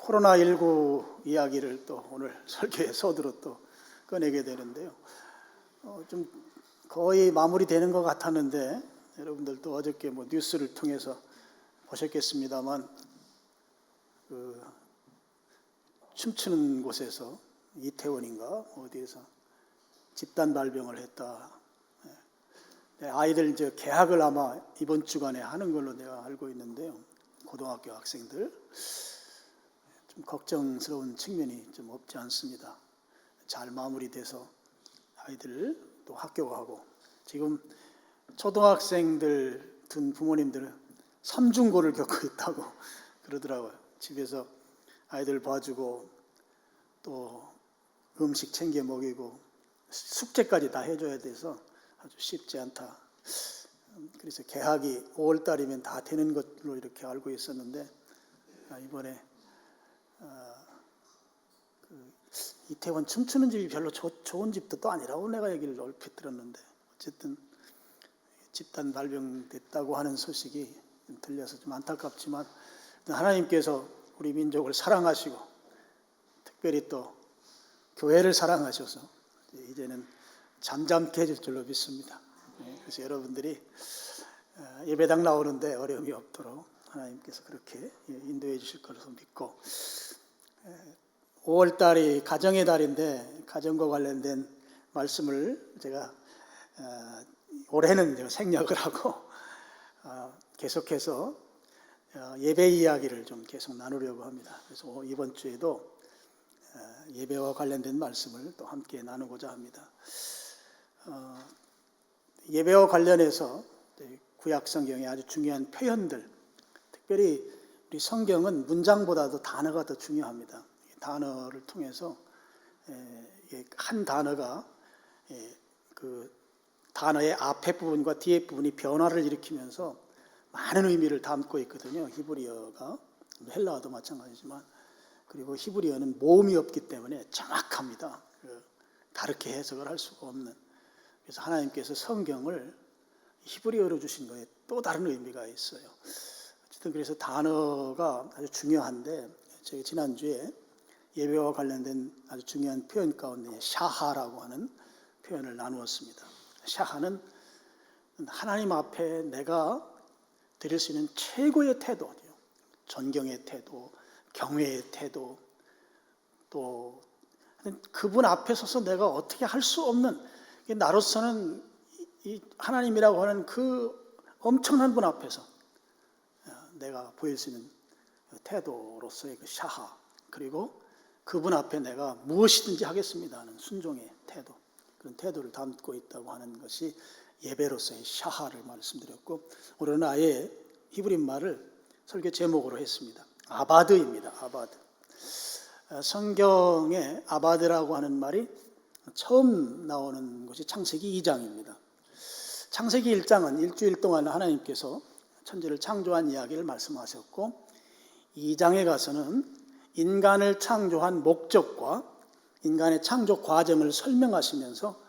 코로나19 이야기를 또 오늘 설교의 서두로 또 꺼내게 되는데요. 좀 거의 마무리되는 것 같았는데 여러분들도 어저께 뉴스를 통해서 보셨겠습니다만 춤추는 곳에서 이태원인가 어디에서 집단 발병을 했다. 아이들 이제 개학을 아마 이번 주간에 하는 걸로 내가 알고 있는데요. 고등학교 학생들 좀 걱정스러운 측면이 좀 없지 않습니다. 잘 마무리돼서 아이들 또 학교 가고, 지금 초등학생들 둔 부모님들은 삼중고를 겪고 있다고 그러더라고요. 집에서 아이들 봐주고 또 음식 챙겨 먹이고 숙제까지 다 해줘야 돼서 아주 쉽지 않다. 그래서 개학이 5월 달이면 다 되는 것으로 이렇게 알고 있었는데 이번에 이태원 춤추는 집이 별로 좋은 집도 또 아니라고 내가 얘기를 얼핏 들었는데, 어쨌든 집단 발병됐다고 하는 소식이 들려서 좀 안타깝지만 하나님께서 우리 민족을 사랑하시고 특별히 또 교회를 사랑하셔서 이제는 잠잠케 해줄 줄로 믿습니다. 그래서 여러분들이 예배당 나오는데 어려움이 없도록 하나님께서 그렇게 인도해 주실 것으로 믿고, 5월 달이 가정의 달인데 가정과 관련된 말씀을 제가 올해는 생략을 하고 계속해서 예배 이야기를 좀 계속 나누려고 합니다. 그래서 이번 주에도 예배와 관련된 말씀을 또 함께 나누고자 합니다. 예배와 관련해서 구약 성경의 아주 중요한 표현들, 특별히 우리 성경은 문장보다도 단어가 더 중요합니다. 단어를 통해서 한 단어가 그 단어의 앞에 부분과 뒤에 부분이 변화를 일으키면서 많은 의미를 담고 있거든요. 히브리어가, 헬라어도 마찬가지지만, 그리고 히브리어는 모음이 없기 때문에 정확합니다. 다르게 해석을 할 수가 없는. 그래서 하나님께서 성경을 히브리어로 주신 거에 또 다른 의미가 있어요. 어쨌든 그래서 단어가 아주 중요한데, 제가 지난주에 예배와 관련된 아주 중요한 표현 가운데 샤하라고 하는 표현을 나누었습니다. 샤하는 하나님 앞에 내가 드릴 수 있는 최고의 태도죠. 존경의 태도, 경외의 태도, 또 그분 앞에 서서 내가 어떻게 할 수 없는, 나로서는 이 하나님이라고 하는 그 엄청난 분 앞에서 내가 보일 수 있는 태도로서의 그 샤하, 그리고 그분 앞에 내가 무엇이든지 하겠습니다 하는 순종의 태도, 그런 태도를 담고 있다고 하는 것이 예배로서의 샤하를 말씀드렸고, 오늘은 아예 히브리 말을 설교 제목으로 했습니다. 아바드입니다. 아바드. 성경에 아바드라고 하는 말이 처음 나오는 것이 창세기 2장입니다. 창세기 1장은 일주일 동안 하나님께서 천지를 창조한 이야기를 말씀하셨고, 2장에 가서는 인간을 창조한 목적과 인간의 창조 과정을 설명하시면서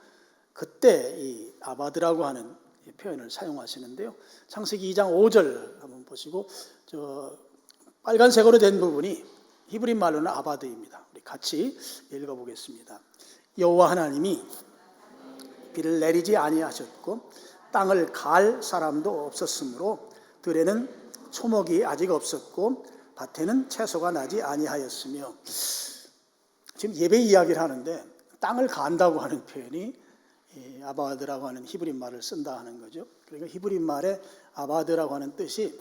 그때 이 아바드라고 하는 표현을 사용하시는데요. 창세기 2장 5절 한번 보시고, 저 빨간색으로 된 부분이 히브리 말로는 아바드입니다. 우리 같이 읽어보겠습니다. 여호와 하나님이 비를 내리지 아니하셨고 땅을 갈 사람도 없었으므로 들에는 초목이 아직 없었고 밭에는 채소가 나지 아니하였으며, 지금 예배 이야기를 하는데 땅을 간다고 하는 표현이 아바드라고 하는 히브리 말을 쓴다 하는 거죠. 그러니까 히브리 말에 아바드라고 하는 뜻이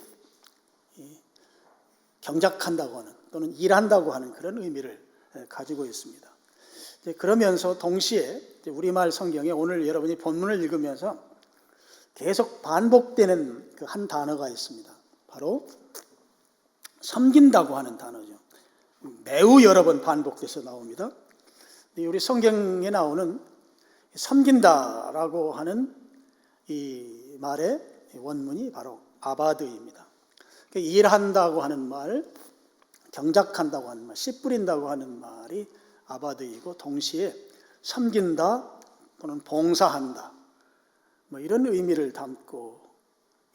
경작한다고 하는 또는 일한다고 하는 그런 의미를 가지고 있습니다. 그러면서 동시에 우리말 성경에 오늘 여러분이 본문을 읽으면서 계속 반복되는 그 한 단어가 있습니다. 바로 섬긴다고 하는 단어죠. 매우 여러 번 반복돼서 나옵니다. 우리 성경에 나오는 섬긴다라고 하는 이 말의 원문이 바로 아바드입니다. 일한다고 하는 말, 경작한다고 하는 말, 씨 뿌린다고 하는 말이 아바드이고, 동시에 섬긴다 또는 봉사한다 이런 의미를 담고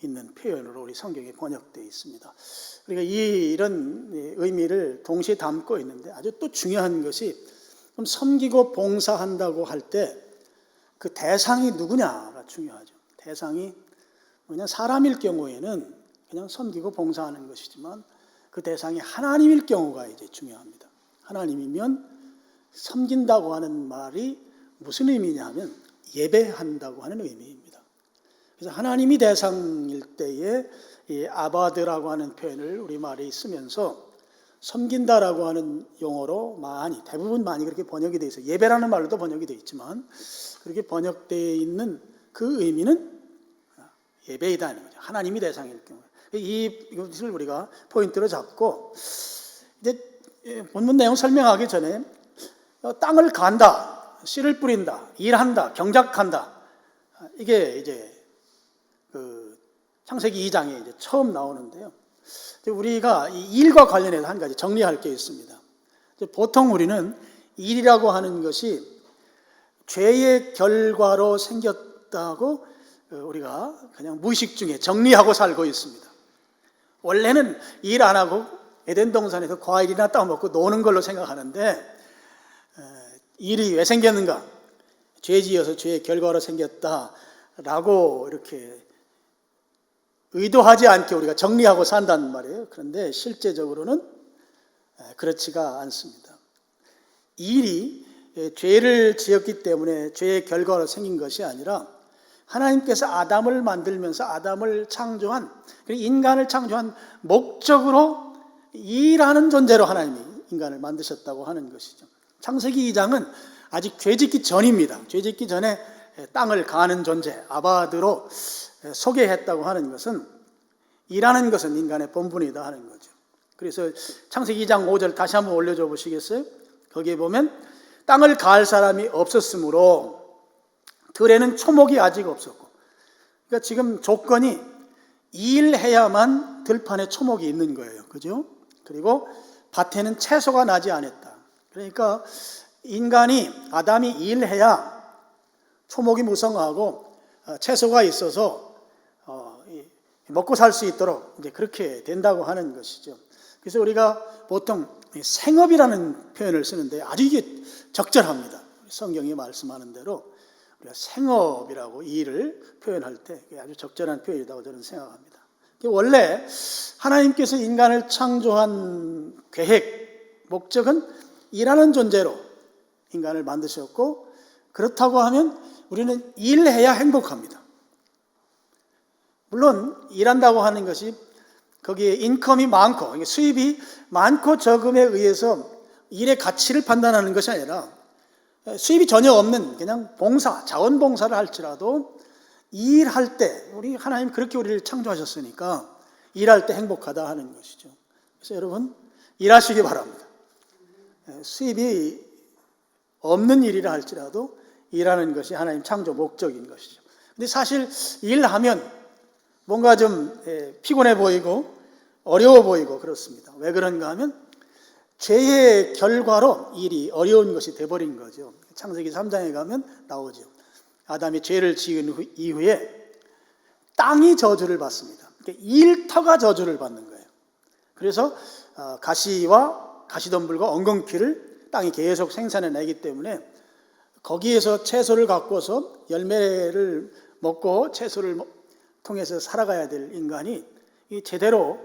있는 표현으로 우리 성경에 번역되어 있습니다. 그러니까 이런 의미를 동시에 담고 있는데 아주 또 중요한 것이 그럼 섬기고 봉사한다고 할 때 그 대상이 누구냐가 중요하죠. 대상이 그냥 사람일 경우에는 그냥 섬기고 봉사하는 것이지만 그 대상이 하나님일 경우가 이제 중요합니다. 하나님이면 섬긴다고 하는 말이 무슨 의미냐 하면 예배한다고 하는 의미입니다. 그래서 하나님이 대상일 때에 이 아바드라고 하는 표현을 우리말에 쓰면서 섬긴다라고 하는 용어로 대부분 많이 그렇게 번역이 되어 있어요. 예배라는 말로도 번역이 되어 있지만 그렇게 번역되어 있는 그 의미는 예배이다는 거죠. 하나님이 대상일 경우. 이것을 우리가 포인트로 잡고 이제 본문 내용 설명하기 전에 땅을 간다, 씨를 뿌린다, 일한다, 경작한다. 이게 이제 그 창세기 2장에 이제 처음 나오는데요. 우리가 이 일과 관련해서 한 가지 정리할 게 있습니다. 보통 우리는 일이라고 하는 것이 죄의 결과로 생겼다고 우리가 그냥 무의식 중에 정리하고 살고 있습니다. 원래는 일 안 하고 에덴 동산에서 과일이나 따먹고 노는 걸로 생각하는데 일이 왜 생겼는가? 죄 지어서 죄의 결과로 생겼다라고 이렇게 의도하지 않게 우리가 정리하고 산다는 말이에요. 그런데 실제적으로는 그렇지가 않습니다. 일이 죄를 지었기 때문에 죄의 결과로 생긴 것이 아니라 하나님께서 아담을 만들면서 아담을 창조한, 인간을 창조한 목적으로 일하는 존재로 하나님이 인간을 만드셨다고 하는 것이죠. 창세기 2장은 아직 죄짓기 전입니다. 죄짓기 전에 땅을 가는 존재, 아바드로 소개했다고 하는 것은 일하는 것은 인간의 본분이다 하는 거죠. 그래서 창세기 2장 5절 다시 한번 올려줘 보시겠어요? 거기에 보면 땅을 갈 사람이 없었으므로 들에는 초목이 아직 없었고, 그러니까 지금 조건이 일해야만 들판에 초목이 있는 거예요. 그죠? 그리고 밭에는 채소가 나지 않았다. 그러니까 아담이 일해야 초목이 무성하고 채소가 있어서 먹고 살 수 있도록 이제 그렇게 된다고 하는 것이죠. 그래서 우리가 보통 생업이라는 표현을 쓰는데 아주 이게 적절합니다. 성경이 말씀하는 대로 우리가 생업이라고 일을 표현할 때 아주 적절한 표현이라고 저는 생각합니다. 원래 하나님께서 인간을 창조한 계획, 목적은 일하는 존재로 인간을 만드셨고, 그렇다고 하면 우리는 일해야 행복합니다. 물론 일한다고 하는 것이 거기에 인컴이 많고 수입이 많고 적음에 의해서 일의 가치를 판단하는 것이 아니라 수입이 전혀 없는 그냥 자원봉사를 할지라도 일할 때 우리 하나님 그렇게 우리를 창조하셨으니까 일할 때 행복하다 하는 것이죠. 그래서 여러분 일하시기 바랍니다. 수입이 없는 일이라 할지라도 일하는 것이 하나님 창조 목적인 것이죠. 근데 사실 일하면 뭔가 좀 피곤해 보이고 어려워 보이고 그렇습니다. 왜 그런가 하면 죄의 결과로 일이 어려운 것이 돼버린 거죠. 창세기 3장에 가면 나오죠. 아담이 죄를 지은 이후에 땅이 저주를 받습니다. 그러니까 일터가 저주를 받는 거예요. 그래서 가시와 가시덤불과 엉겅퀴를 땅이 계속 생산해내기 때문에 거기에서 채소를 갖고서 열매를 먹고 채소를 통해서 살아가야 될 인간이 제대로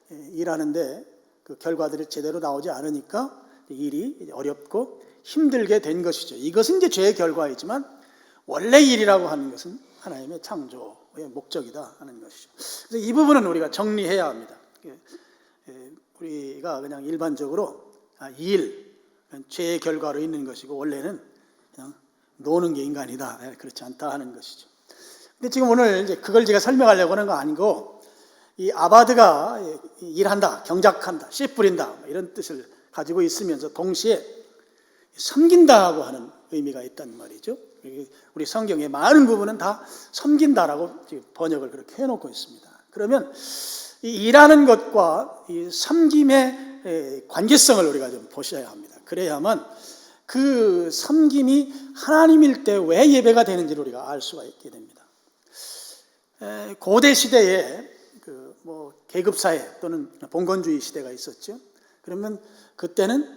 일하는데 그 결과들이 제대로 나오지 않으니까 일이 어렵고 힘들게 된 것이죠. 이것은 이제 죄의 결과이지만 원래 일이라고 하는 것은 하나님의 창조의 목적이다 하는 것이죠. 그래서 이 부분은 우리가 정리해야 합니다. 우리가 그냥 일반적으로 죄의 결과로 있는 것이고 원래는 그냥 노는 게 인간이다, 그렇지 않다 하는 것이죠. 근데 지금 오늘 이제 그걸 제가 설명하려고 하는 거 아니고, 이 아바드가 일한다, 경작한다, 씨 뿌린다 이런 뜻을 가지고 있으면서 동시에 섬긴다고 하는 의미가 있단 말이죠. 우리 성경의 많은 부분은 다 섬긴다라고 지금 번역을 그렇게 해놓고 있습니다. 그러면 이 일하는 것과 이 섬김의 관계성을 우리가 좀 보셔야 합니다. 그래야만 그 섬김이 하나님일 때 왜 예배가 되는지를 우리가 알 수가 있게 됩니다. 고대 시대에 계급사회 또는 봉건주의 시대가 있었죠. 그러면 그때는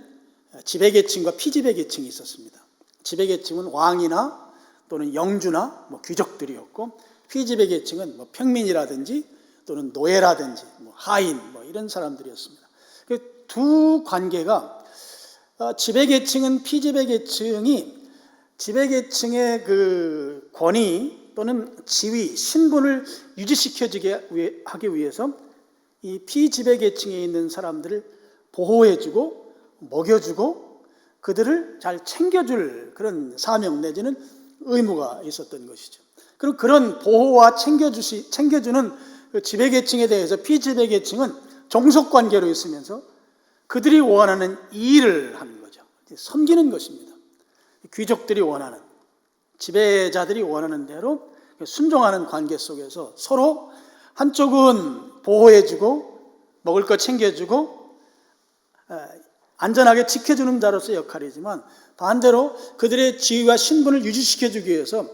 지배계층과 피지배계층이 있었습니다. 지배계층은 왕이나 또는 영주나 귀족들이었고, 피지배계층은 평민이라든지 또는 노예라든지 하인 이런 사람들이었습니다. 그 두 관계가 지배계층은 피지배계층이 지배계층의 그 권위 또는 지위, 신분을 유지시켜주게 하기 위해서 이 피지배계층에 있는 사람들을 보호해주고 먹여주고 그들을 잘 챙겨줄 그런 사명 내지는 의무가 있었던 것이죠. 그리고 그런 보호와 챙겨주는 그 지배계층에 대해서 피지배계층은 종속관계로 있으면서 그들이 원하는 일을 하는 거죠. 섬기는 것입니다. 귀족들이 원하는, 지배자들이 원하는 대로 순종하는 관계 속에서 서로 한쪽은 보호해주고 먹을 것 챙겨주고 안전하게 지켜주는 자로서의 역할이지만, 반대로 그들의 지위와 신분을 유지시켜주기 위해서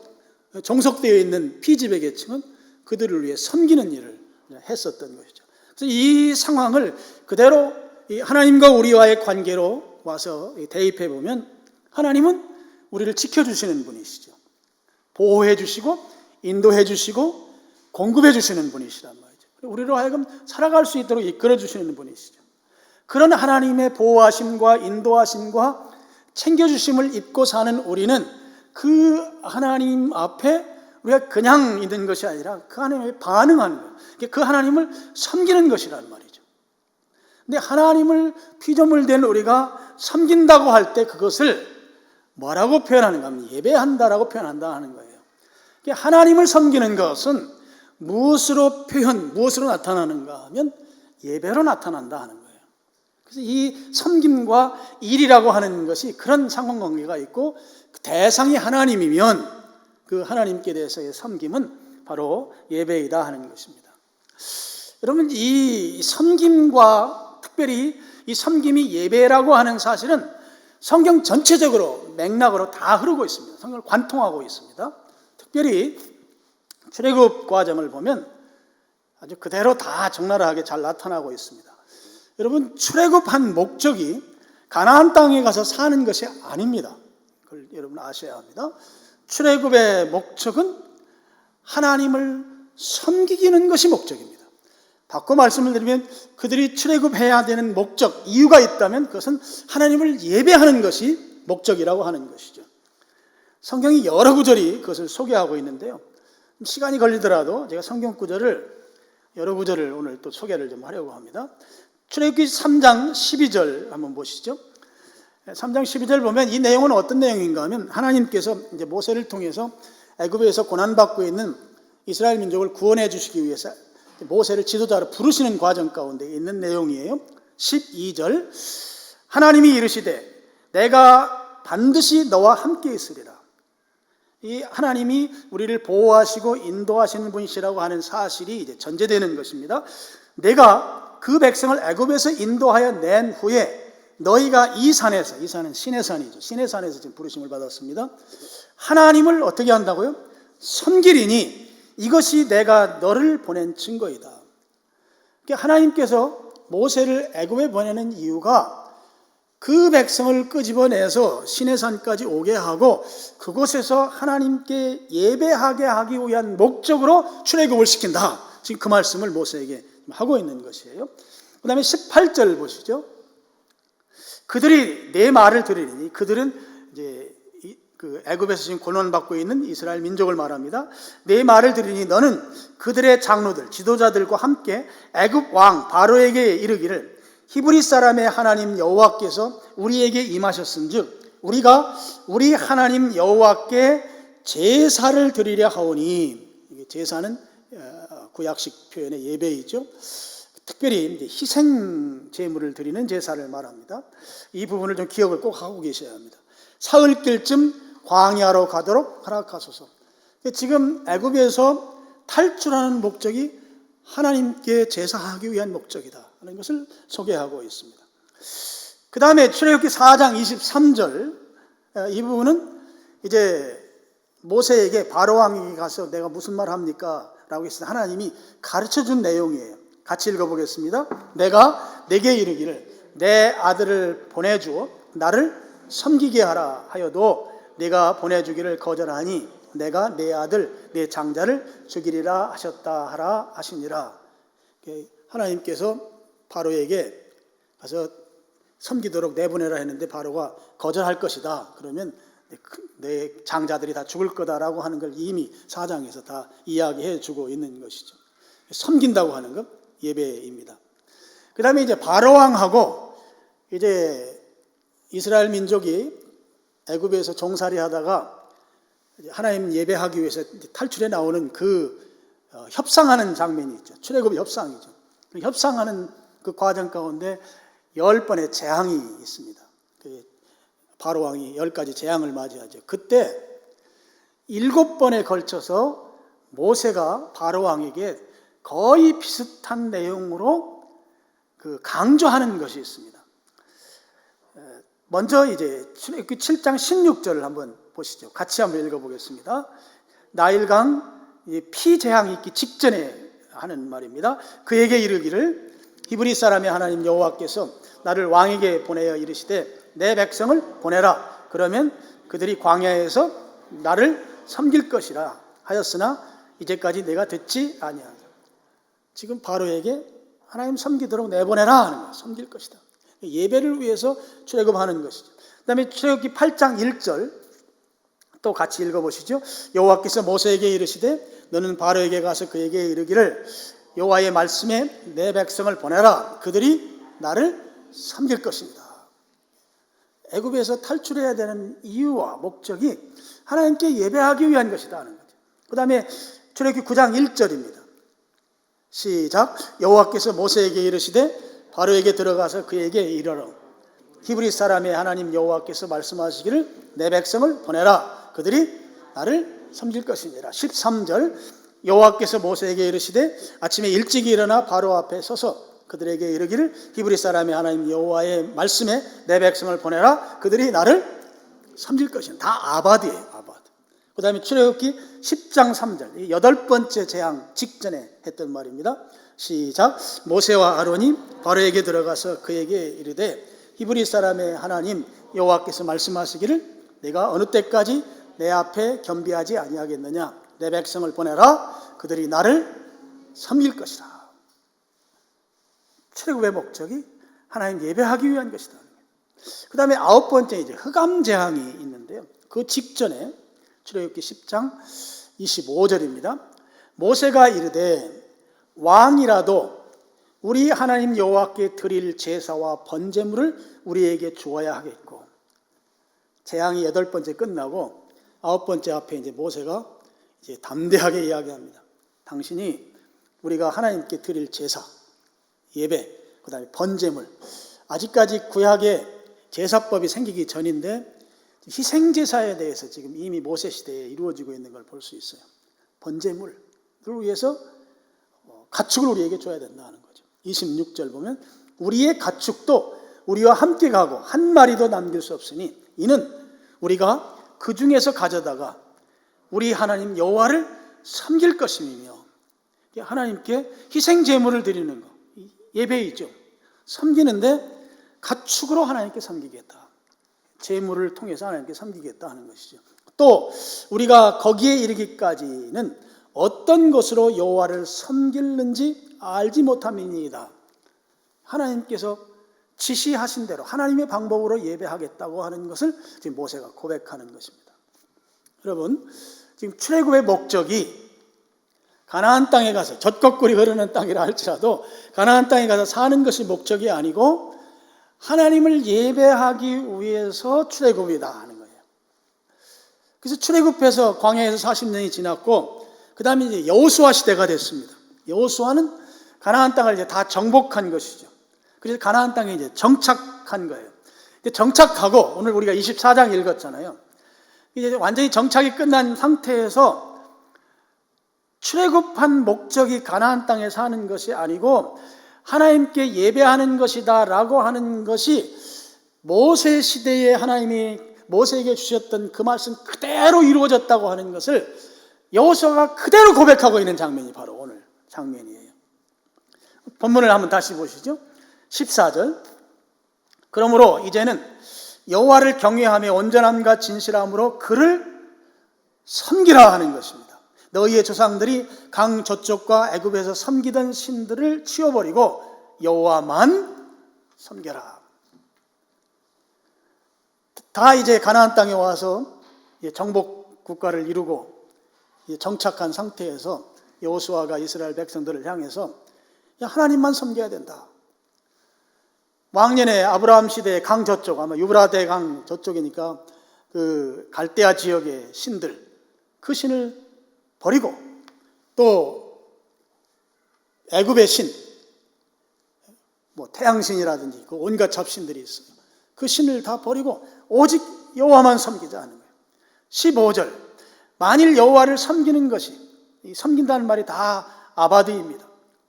종속되어 있는 피지배계층은 그들을 위해 섬기는 일을 했었던 것이죠. 그래서 이 상황을 그대로 하나님과 우리와의 관계로 와서 대입해 보면, 하나님은 우리를 지켜주시는 분이시죠. 보호해 주시고 인도해 주시고 공급해 주시는 분이시란 말이죠. 우리로 하여금 살아갈 수 있도록 이끌어 주시는 분이시죠. 그런 하나님의 보호하심과 인도하심과 챙겨주심을 입고 사는 우리는 그 하나님 앞에 우리가 그냥 있는 것이 아니라 그 하나님에 반응하는 거예요. 그 하나님을 섬기는 것이란 말이죠. 근데 하나님을 피조물 된 우리가 섬긴다고 할 때 그것을 뭐라고 표현하는가 하면 예배한다라고 표현한다 하는 거예요. 하나님을 섬기는 것은 무엇으로 나타나는가 하면 예배로 나타난다 하는 거예요. 그래서 이 섬김과 일이라고 하는 것이 그런 상관관계가 있고, 대상이 하나님이면 그 하나님께 대해서의 섬김은 바로 예배이다 하는 것입니다. 여러분, 이 섬김과 특별히 이 섬김이 예배라고 하는 사실은 성경 전체적으로 맥락으로 다 흐르고 있습니다. 성경을 관통하고 있습니다. 특별히 출애굽 과정을 보면 아주 그대로 다 적나라하게 잘 나타나고 있습니다. 여러분, 출애굽한 목적이 가나안 땅에 가서 사는 것이 아닙니다. 그걸 여러분 아셔야 합니다. 출애굽의 목적은 하나님을 섬기는 것이 목적입니다. 바꿔 말씀을 드리면 그들이 출애굽해야 되는 목적, 이유가 있다면 그것은 하나님을 예배하는 것이 목적이라고 하는 것이죠. 성경이 여러 구절이 그것을 소개하고 있는데요. 시간이 걸리더라도 제가 성경 여러 구절을 오늘 또 소개를 좀 하려고 합니다. 출애굽기 3장 12절 한번 보시죠. 3장 12절 보면 이 내용은 어떤 내용인가 하면, 하나님께서 이제 모세를 통해서 애굽에서 고난받고 있는 이스라엘 민족을 구원해 주시기 위해서 모세를 지도자로 부르시는 과정 가운데 있는 내용이에요. 12절, 하나님이 이르시되 내가 반드시 너와 함께 있으리라. 이 하나님이 우리를 보호하시고 인도하시는 분이시라고 하는 사실이 이제 전제되는 것입니다. 내가 그 백성을 애굽에서 인도하여 낸 후에 너희가 이 산은 신의 산이죠. 신의 산에서 지금 부르심을 받았습니다. 하나님을 어떻게 한다고요? 섬기리니 이것이 내가 너를 보낸 증거이다. 하나님께서 모세를 애굽에 보내는 이유가 그 백성을 끄집어내서 시내산까지 오게 하고 그곳에서 하나님께 예배하게 하기 위한 목적으로 출애굽을 시킨다. 지금 그 말씀을 모세에게 하고 있는 것이에요. 그 다음에 18절 보시죠. 그들이 내 말을 들으리니, 그들은 이제 그 애굽에서 지금 고난받고 있는 이스라엘 민족을 말합니다. 내 말을 들으니 너는 그들의 장로들, 지도자들과 함께 애굽 왕 바로에게 이르기를 히브리 사람의 하나님 여호와께서 우리에게 임하셨은즉 우리가 우리 하나님 여호와께 제사를 드리려 하오니, 이게 제사는 구약식 표현의 예배이죠. 특별히 이제 희생 제물을 드리는 제사를 말합니다. 이 부분을 좀 기억을 꼭 하고 계셔야 합니다. 사흘길쯤 광야로 가도록 허락하소서. 지금 애굽에서 탈출하는 목적이 하나님께 제사하기 위한 목적이다 하는 것을 소개하고 있습니다. 그 다음에 출애굽기 4장 23절, 이 부분은 이제 모세에게 바로 왕이 가서 내가 무슨 말 합니까? 라고 했을 때 하나님이 가르쳐준 내용이에요. 같이 읽어보겠습니다. 내가 내게 이르기를 내 아들을 보내주어 나를 섬기게 하라 하여도 네가 보내주기를 거절하니 내가 내 아들 내 장자를 죽이리라 하셨다 하라 하시니라. 하나님께서 바로에게 가서 섬기도록 내보내라 했는데 바로가 거절할 것이다. 그러면 내 장자들이 다 죽을 거다라고 하는 걸 이미 4장에서 다 이야기해 주고 있는 것이죠. 섬긴다고 하는 것 예배입니다. 그 다음에 이제 바로왕하고 이제 이스라엘 민족이 애굽에서 종살이 하다가 하나님 예배하기 위해서 탈출해 나오는 그 협상하는 장면이 있죠. 출애굽 협상이죠. 그 협상하는 그 과정 가운데 10번의 재앙이 있습니다. 바로왕이 10가지 재앙을 맞이하죠. 그때 7번에 걸쳐서 모세가 바로왕에게 거의 비슷한 내용으로 강조하는 것이 있습니다. 먼저 이제 출애굽기 7장 16절을 한번 보시죠. 같이 한번 읽어보겠습니다. 나일강 피 재앙이 있기 직전에 하는 말입니다. 그에게 이르기를 히브리 사람의 하나님 여호와께서 나를 왕에게 보내어 이르시되 내 백성을 보내라. 그러면 그들이 광야에서 나를 섬길 것이라 하였으나 이제까지 내가 듣지 아니하다. 지금 바로에게 하나님 섬기도록 내보내라 하는 거예요. 섬길 것이다. 예배를 위해서 출애굽하는 것이죠. 그 다음에 출애굽기 8장 1절 또 같이 읽어보시죠. 여호와께서 모세에게 이르시되 너는 바로에게 가서 그에게 이르기를 여호와의 말씀에 내 백성을 보내라. 그들이 나를 섬길 것입니다. 애굽에서 탈출해야 되는 이유와 목적이 하나님께 예배하기 위한 것이다 하는 거죠. 그 다음에 출애굽기 9장 1절입니다. 시작. 여호와께서 모세에게 이르시되 바로에게 들어가서 그에게 이르라. 히브리 사람의 하나님 여호와께서 말씀하시기를 내 백성을 보내라. 그들이 나를 섬길 것이니라. 13절. 여호와께서 모세에게 이르시되 아침에 일찍 일어나 바로 앞에 서서 그들에게 이르기를 히브리 사람의 하나님 여호와의 말씀에 내 백성을 보내라. 그들이 나를 섬길 것이다. 다 아바드예요. 아바드. 그 다음에 출애굽기 10장 3절 8번째 재앙 직전에 했던 말입니다. 시작. 모세와 아론이 바로에게 들어가서 그에게 이르되 히브리 사람의 하나님 여호와께서 말씀하시기를 내가 어느 때까지 내 앞에 겸비하지 아니하겠느냐. 내 백성을 보내라. 그들이 나를 섬길 것이라. 출애굽의 목적이 하나님 예배하기 위한 것이다. 그 다음에 9번째 이제 흑암 재앙이 있는데요. 그 직전에 출애굽기 10장 25절입니다. 모세가 이르되 왕이라도 우리 하나님 여호와께 드릴 제사와 번제물을 우리에게 주어야 하겠고, 재앙이 8번째 끝나고 9번째 앞에 이제 모세가 이제 담대하게 이야기합니다. 당신이 우리가 하나님께 드릴 제사, 예배, 그 다음에 번제물, 아직까지 구약에 제사법이 생기기 전인데 희생제사에 대해서 지금 이미 모세 시대에 이루어지고 있는 걸 볼 수 있어요. 번제물을 위해서 가축을 우리에게 줘야 된다는 거죠. 26절 보면 우리의 가축도 우리와 함께 가고 한 마리도 남길 수 없으니 이는 우리가 그 중에서 가져다가 우리 하나님 여호와를 섬길 것임이며, 하나님께 희생 제물을 드리는 거, 예배이죠. 섬기는데 가축으로 하나님께 섬기겠다. 제물을 통해서 하나님께 섬기겠다 하는 것이죠. 또 우리가 거기에 이르기까지는 어떤 것으로 여호와를 섬길는지 알지 못함이니이다. 하나님께서 지시하신 대로 하나님의 방법으로 예배하겠다고 하는 것을 지금 모세가 고백하는 것입니다. 여러분, 지금 출애굽의 목적이 가나안 땅에 가서, 젖거꿀이 흐르는 땅이라 할지라도 가나안 땅에 가서 사는 것이 목적이 아니고 하나님을 예배하기 위해서 출애굽이다 하는 거예요. 그래서 출애굽해서 광야에서 40년이 지났고 그 다음에 이제 여호수아 시대가 됐습니다. 여호수아는 가나안 땅을 이제 다 정복한 것이죠. 그래서 가나안 땅에 이제 정착한 거예요. 근데 정착하고 오늘 우리가 24장 읽었잖아요. 이제 완전히 정착이 끝난 상태에서 출애굽한 목적이 가나안 땅에 사는 것이 아니고 하나님께 예배하는 것이다 라고 하는 것이 모세 시대에 하나님이 모세에게 주셨던 그 말씀 그대로 이루어졌다고 하는 것을 여호수아가 그대로 고백하고 있는 장면이 바로 오늘 장면이에요. 본문을 한번 다시 보시죠. 14절. 그러므로 이제는 여호와를 경외하며 온전함과 진실함으로 그를 섬기라 하는 것입니다. 너희의 조상들이 강 저쪽과 애굽에서 섬기던 신들을 치워버리고 여호와만 섬겨라. 다 이제 가나안 땅에 와서 정복 국가를 이루고 정착한 상태에서 여호수아가 이스라엘 백성들을 향해서 하나님만 섬겨야 된다. 왕년에 아브라함 시대의 강 저쪽, 아마 유브라데 강 저쪽이니까 그 갈대아 지역의 신들, 그 신을 버리고 또 애굽의 신, 뭐 태양신이라든지 그 온갖 잡신들이 있어요. 그 신을 다 버리고 오직 여호와만 섬기자 하는 거예요. 15절. 만일 여호와를 섬기는 것이, 이 섬긴다는 말이 다 아바드입니다.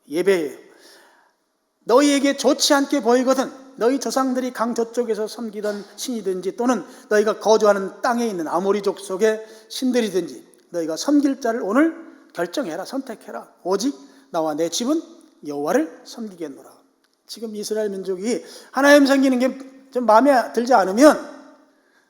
예배예요. 너희에게 좋지 않게 보이거든 너희 조상들이 강 저쪽에서 섬기던 신이든지 또는 너희가 거주하는 땅에 있는 아모리족 속의 신들이든지 너희가 섬길 자를 오늘 결정해라, 선택해라. 오직 나와 내 집은 여호와를 섬기겠노라. 지금 이스라엘 민족이 하나님 섬기는 게 좀 마음에 들지 않으면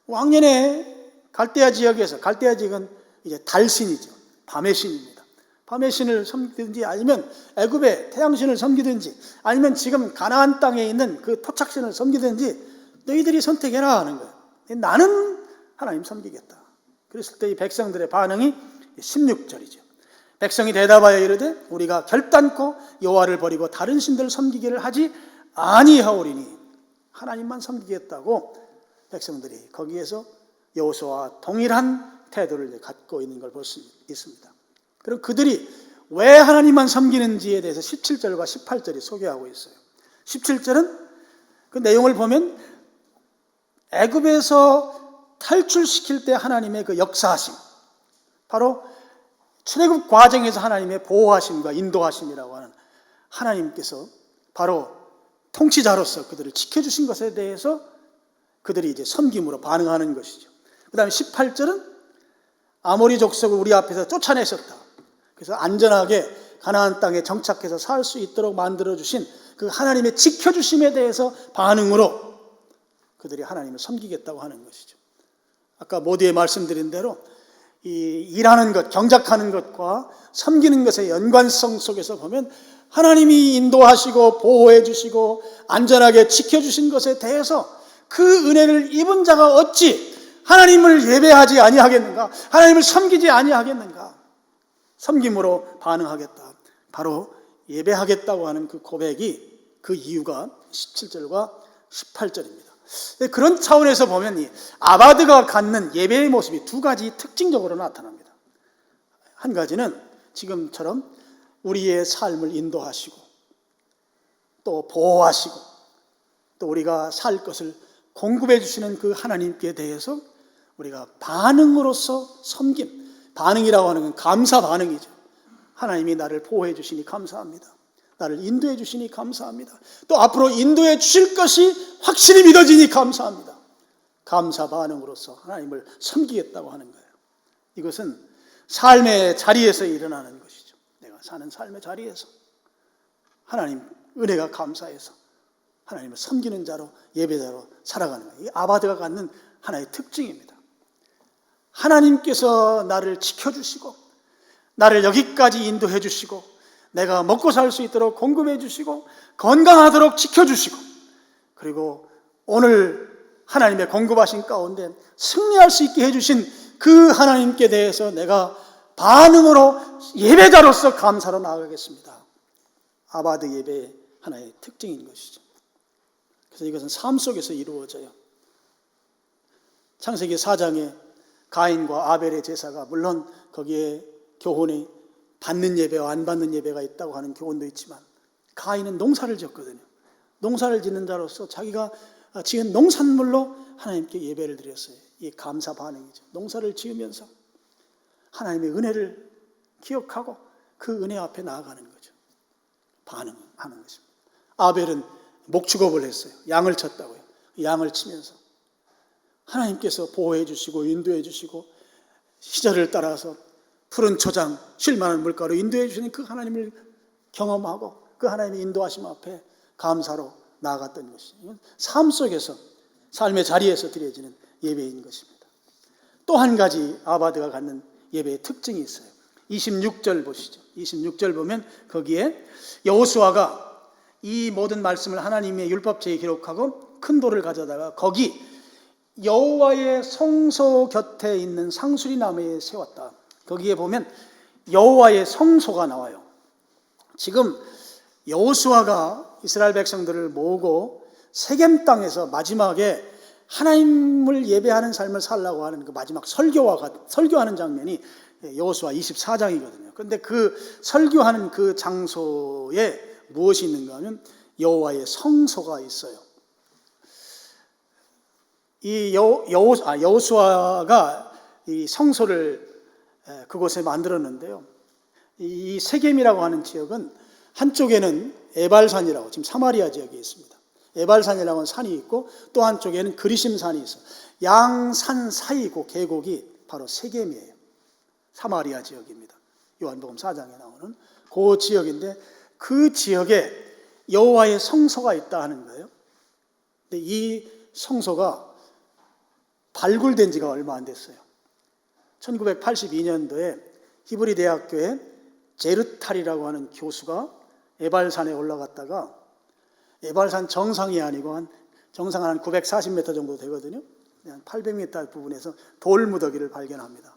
왕년에 갈대아 지역에서, 갈대아 지역은 이제 달신이죠. 밤의 신입니다. 밤의 신을 섬기든지 아니면 애굽의 태양신을 섬기든지 아니면 지금 가나안 땅에 있는 그 토착신을 섬기든지 너희들이 선택해라 하는 거예요. 나는 하나님 섬기겠다. 그랬을 때 이 백성들의 반응이 16절이죠. 백성이 대답하여 이르되 우리가 결단코 여호와를 버리고 다른 신들을 섬기기를 하지 아니하오리니 하나님만 섬기겠다고 백성들이 거기에서 여호수아와 동일한 태도를 갖고 있는 걸 볼 수 있습니다. 그럼 그들이 왜 하나님만 섬기는지에 대해서 17절과 18절이 소개하고 있어요. 17절은 그 내용을 보면 애굽에서 탈출시킬 때 하나님의 그 역사하심, 바로 출애굽 과정에서 하나님의 보호하심과 인도하심이라고 하는 하나님께서 바로 통치자로서 그들을 지켜주신 것에 대해서 그들이 이제 섬김으로 반응하는 것이죠. 그 다음에 18절은 아모리 족속을 우리 앞에서 쫓아내셨다. 그래서 안전하게 가나안 땅에 정착해서 살 수 있도록 만들어주신 그 하나님의 지켜주심에 대해서 반응으로 그들이 하나님을 섬기겠다고 하는 것이죠. 아까 모두에 말씀드린 대로 이 일하는 것, 경작하는 것과 섬기는 것의 연관성 속에서 보면 하나님이 인도하시고 보호해 주시고 안전하게 지켜주신 것에 대해서 그 은혜를 입은 자가 어찌 하나님을 예배하지 아니하겠는가? 하나님을 섬기지 아니하겠는가? 섬김으로 반응하겠다. 바로 예배하겠다고 하는 그 고백이, 그 이유가 17절과 18절입니다. 그런 차원에서 보면 이 아바드가 갖는 예배의 모습이 두 가지 특징적으로 나타납니다. 한 가지는 지금처럼 우리의 삶을 인도하시고 또 보호하시고 또 우리가 살 것을 공급해 주시는 그 하나님께 대해서 우리가 반응으로서 섬김, 반응이라고 하는 건 감사 반응이죠. 하나님이 나를 보호해 주시니 감사합니다. 나를 인도해 주시니 감사합니다. 또 앞으로 인도해 주실 것이 확실히 믿어지니 감사합니다. 감사 반응으로서 하나님을 섬기겠다고 하는 거예요. 이것은 삶의 자리에서 일어나는 것이죠. 내가 사는 삶의 자리에서 하나님 은혜가 감사해서 하나님을 섬기는 자로, 예배자로 살아가는 거예요. 이 아바드가 갖는 하나의 특징입니다. 하나님께서 나를 지켜주시고 나를 여기까지 인도해 주시고 내가 먹고 살 수 있도록 공급해 주시고 건강하도록 지켜주시고 그리고 오늘 하나님의 공급하신 가운데 승리할 수 있게 해주신 그 하나님께 대해서 내가 반응으로 예배자로서 감사로 나아가겠습니다. 아바드 예배의 하나의 특징인 것이죠. 그래서 이것은 삶 속에서 이루어져요. 창세기 4장에 가인과 아벨의 제사가 물론 거기에 교훈이 받는 예배와 안 받는 예배가 있다고 하는 교훈도 있지만 가인은 농사를 지었거든요. 농사를 짓는 자로서 자기가 지은 농산물로 하나님께 예배를 드렸어요. 이 감사 반응이죠. 농사를 지으면서 하나님의 은혜를 기억하고 그 은혜 앞에 나아가는 거죠. 반응하는 것입니다. 아벨은 목축업을 했어요. 양을 쳤다고요. 양을 치면서 하나님께서 보호해 주시고 인도해 주시고 시절을 따라서 푸른 초장, 쉴만한 물가로 인도해 주시는 그 하나님을 경험하고 그 하나님의 인도하심 앞에 감사로 나아갔던 것이죠. 삶 속에서, 삶의 자리에서 드려지는 예배인 것입니다. 또 한 가지 아바드가 갖는 예배의 특징이 있어요. 26절 보시죠. 26절 보면 거기에 여호수아가 이 모든 말씀을 하나님의 율법책에 기록하고 큰 돌을 가져다가 거기 여호와의 성소 곁에 있는 상수리 나무에 세웠다. 거기에 보면 여호와의 성소가 나와요. 지금 여호수아가 이스라엘 백성들을 모으고 세겜 땅에서 마지막에 하나님을 예배하는 삶을 살라고 하는 그 마지막 설교하는 장면이 여호수아 24장이거든요. 그런데 그 설교하는 그 장소에 무엇이 있는가 하면 여호와의 성소가 있어요. 이 여호수아가 이 성소를 그곳에 만들었는데요. 이 세겜이라고 하는 지역은 한쪽에는 에발산이라고, 지금 사마리아 지역에 있습니다. 에발산이라고 하는 산이 있고 또 한쪽에는 그리심산이 있어요. 양산 사이고 계곡이 바로 세겜이에요. 사마리아 지역입니다. 요한복음 4장에 나오는 그 지역인데 그 지역에 여호와의 성소가 있다 하는 거예요. 근데 이 성소가 발굴된 지가 얼마 안 됐어요. 1982년도에 히브리 대학교에 제르탈이라고 하는 교수가 에발산에 올라갔다가 에발산 정상이 아니고 정상 한 940m 정도 되거든요. 한 800m 부분에서 돌무더기를 발견합니다.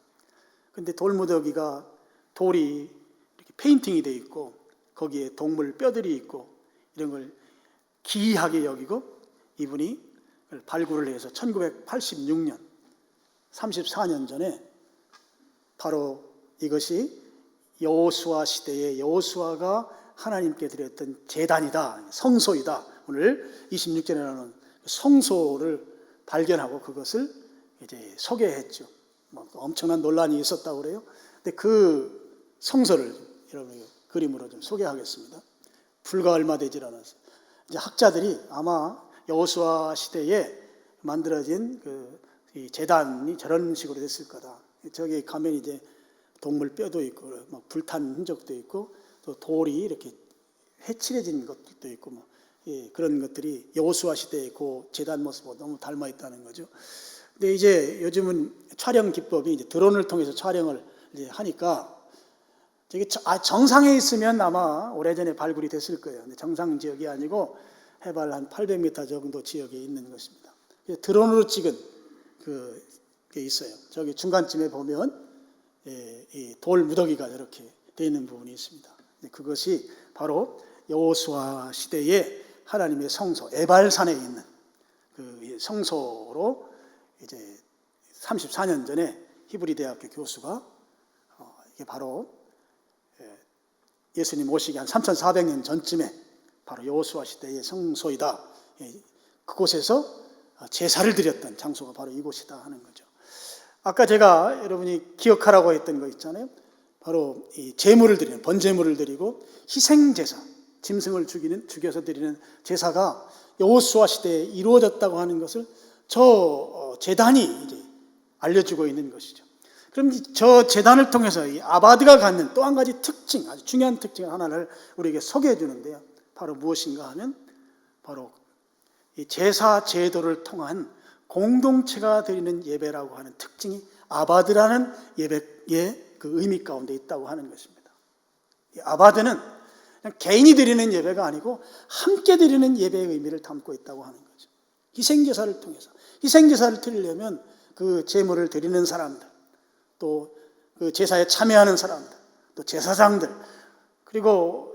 근데 돌무더기가 돌이 이렇게 페인팅이 되어 있고 거기에 동물 뼈들이 있고 이런 걸 기이하게 여기고 이분이 발굴을 해서 1986년 34년 전에 바로 이것이 여호수아 시대에 여호수아가 하나님께 드렸던 제단이다, 성소이다. 오늘 26절에 나오는 성소를 발견하고 그것을 이제 소개했죠. 엄청난 논란이 있었다고 그래요. 근데 그 성소를 여러분 그림으로 좀 소개하겠습니다. 불과 얼마 되질 않아서 이제 학자들이 아마 여호수아 시대에 만들어진 이 제단이 저런 식으로 됐을 거다. 저기 가면 이제 동물 뼈도 있고 막 불탄 흔적도 있고 또 돌이 이렇게 해칠해진 것들도 있고 그런 것들이 여호수아 시대의 그 제단 모습과 너무 닮아 있다는 거죠. 근데 이제 요즘은 촬영 기법이 이제 드론을 통해서 촬영을 이제 하니까 저기 정상에 있으면 아마 오래전에 발굴이 됐을 거예요. 근데 정상 지역이 아니고 해발 한 800m 정도 지역에 있는 것입니다. 드론으로 찍은 그게 있어요. 저기 중간쯤에 보면 이 돌 무더기가 이렇게 되어 있는 부분이 있습니다. 그것이 바로 여호수아 시대의 하나님의 성소 에발산에 있는 그 성소로 이제 34년 전에 히브리 대학교 교수가 이게 바로 예수님 오시기 한 3,400년 전쯤에 바로 여호수아 시대의 성소이다. 그곳에서 제사를 드렸던 장소가 바로 이곳이다 하는 거죠. 아까 제가 여러분이 기억하라고 했던 거 있잖아요. 바로 이 제물을 드리는 번제물을 드리고 희생제사, 짐승을 죽여서 드리는 제사가 여호수아 시대에 이루어졌다고 하는 것을 저 제단이 이제 알려주고 있는 것이죠. 그럼 저 제단을 통해서 이 아바드가 갖는 또 한 가지 특징, 아주 중요한 특징 하나를 우리에게 소개해 주는데요. 바로 무엇인가 하면 바로 이 제사 제도를 통한 공동체가 드리는 예배라고 하는 특징이 아바드라는 예배의 그 의미 가운데 있다고 하는 것입니다. 이 아바드는 그냥 개인이 드리는 예배가 아니고 함께 드리는 예배의 의미를 담고 있다고 하는 거죠. 희생제사를 통해서 희생제사를 드리려면 그 제물을 드리는 사람들, 또 그 제사에 참여하는 사람들, 또 제사장들, 그리고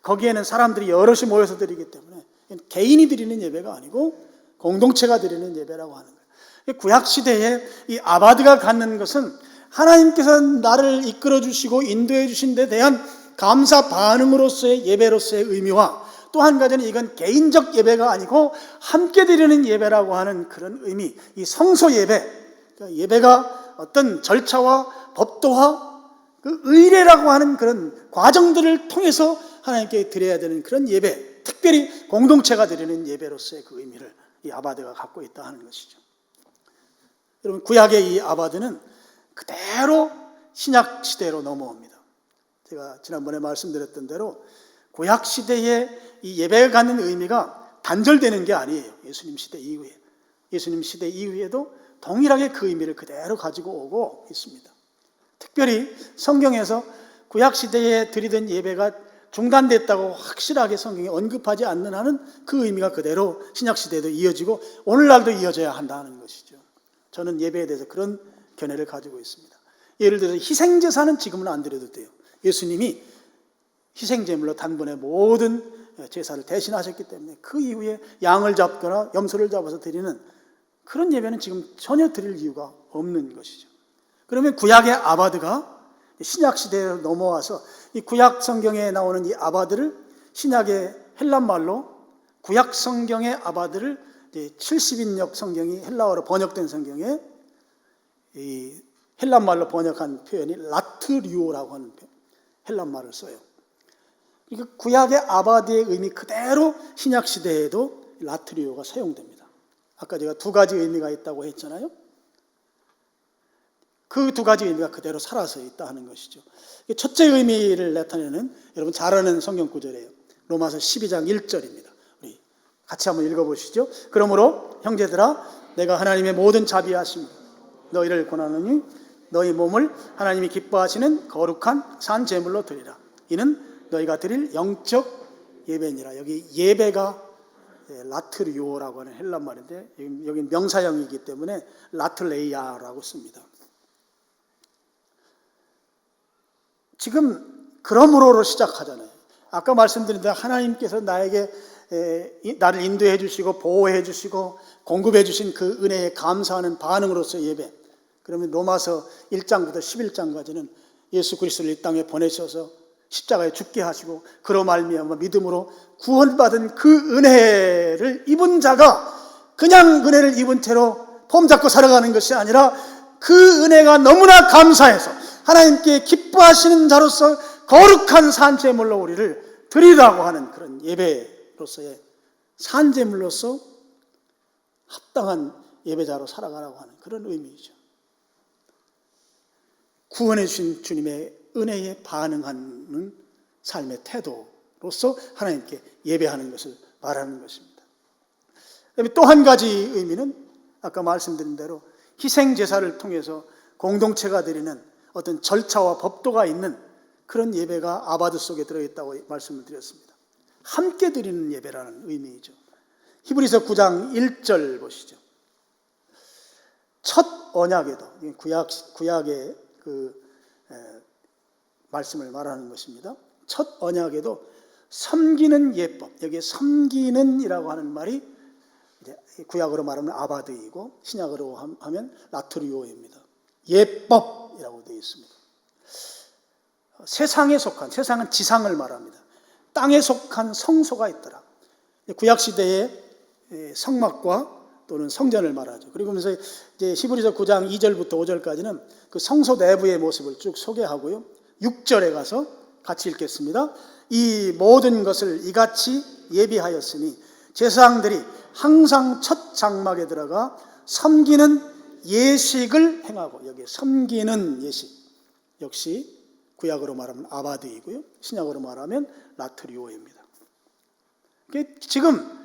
거기에는 사람들이 여럿이 모여서 드리기 때문에 개인이 드리는 예배가 아니고 공동체가 드리는 예배라고 하는 거예요. 구약 시대에 이 아바드가 갖는 것은 하나님께서 나를 이끌어 주시고 인도해 주신 데 대한 감사 반응으로서의 예배로서의 의미와 또 한 가지는 이건 개인적 예배가 아니고 함께 드리는 예배라고 하는 그런 의미, 이 성소 예배, 예배가 어떤 절차와 법도와 그 의례라고 하는 그런 과정들을 통해서 하나님께 드려야 되는 그런 예배, 특별히 공동체가 드리는 예배로서의 그 의미를 이 아바드가 갖고 있다 하는 것이죠. 여러분 구약의 이 아바드는 그대로 신약 시대로 넘어옵니다. 제가 지난번에 말씀드렸던 대로 구약 시대에 이 예배가 갖는 의미가 단절되는 게 아니에요. 예수님 시대 이후에. 예수님 시대 이후에도 동일하게 그 의미를 그대로 가지고 오고 있습니다. 특별히 성경에서 구약 시대에 드리던 예배가 중단됐다고 확실하게 성경에 언급하지 않는 한은 그 의미가 그대로 신약 시대에도 이어지고 오늘날도 이어져야 한다는 것이죠. 저는 예배에 대해서 그런 견해를 가지고 있습니다. 예를 들어서 희생제사는 지금은 안 드려도 돼요. 예수님이 희생제물로 단번에 모든 제사를 대신하셨기 때문에 그 이후에 양을 잡거나 염소를 잡아서 드리는 그런 예배는 지금 전혀 드릴 이유가 없는 것이죠. 그러면 구약의 아바드가 신약 시대로 넘어와서 이 구약 성경에 나오는 이 아바드를 신약의 헬란 말로 구약 성경의 아바드를 70인역 성경이 헬라어로 번역된 성경에 이 헬란 말로 번역한 표현이 라트리오라고 하는 헬란 말을 써요. 그러니까 구약의 아바드의 의미 그대로 신약 시대에도 라트리오가 사용됩니다. 아까 제가 두 가지 의미가 있다고 했잖아요. 그 두 가지 의미가 그대로 살아서 있다 하는 것이죠. 첫째 의미를 나타내는 여러분 잘 아는 성경 구절이에요. 로마서 12장 1절입니다. 우리 같이 한번 읽어보시죠. 그러므로 형제들아 내가 하나님의 모든 자비하심 너희를 권하노니 너희 몸을 하나님이 기뻐하시는 거룩한 산 제물로 드리라. 이는 너희가 드릴 영적 예배니라. 여기 예배가 라트리오라고 하는 헬란 말인데 여기 명사형이기 때문에 라틀레이아라고 씁니다. 지금 그러므로로 시작하잖아요. 아까 말씀드린 대로 하나님께서 나에게 나를 인도해 주시고 보호해 주시고 공급해 주신 그 은혜에 감사하는 반응으로서 예배. 그러면 로마서 1장부터 11장까지는 예수 그리스도를 이 땅에 보내셔서 십자가에 죽게 하시고 그로 말미암아 믿음으로 구원받은 그 은혜를 입은 자가 그냥 은혜를 입은 채로 폼 잡고 살아가는 것이 아니라 그 은혜가 너무나 감사해서 하나님께 기뻐하시는 자로서 거룩한 산제물로 우리를 드리라고 하는 그런 예배로서의 산제물로서 합당한 예배자로 살아가라고 하는 그런 의미이죠. 구원해 주신 주님의 은혜에 반응하는 삶의 태도로서 하나님께 예배하는 것을 말하는 것입니다. 또 한 가지 의미는 아까 말씀드린 대로 희생제사를 통해서 공동체가 드리는 어떤 절차와 법도가 있는 그런 예배가 아바드 속에 들어있다고 말씀을 드렸습니다. 함께 드리는 예배라는 의미이죠. 히브리서 9장 1절 보시죠. 첫 언약에도 구약의 말씀을 말하는 것입니다. 첫 언약에도 섬기는 예법, 여기에 섬기는이라고 하는 말이 이제 구약으로 말하면 아바드이고 신약으로 하면 라트리오입니다. 예법이라고 되어 있습니다. 세상에 속한, 세상은 지상을 말합니다. 땅에 속한 성소가 있더라. 구약 시대의 성막과 또는 성전을 말하죠. 그리고 그러면서 이제 히브리서 9장 2절부터 5절까지는 그 성소 내부의 모습을 쭉 소개하고요. 6절에 가서 같이 읽겠습니다. 이 모든 것을 이같이 예비하였으니 제사장들이 항상 첫 장막에 들어가 섬기는 예식을 행하고, 여기 섬기는 예식 역시 구약으로 말하면 아바드이고요, 신약으로 말하면 라트리오입니다. 지금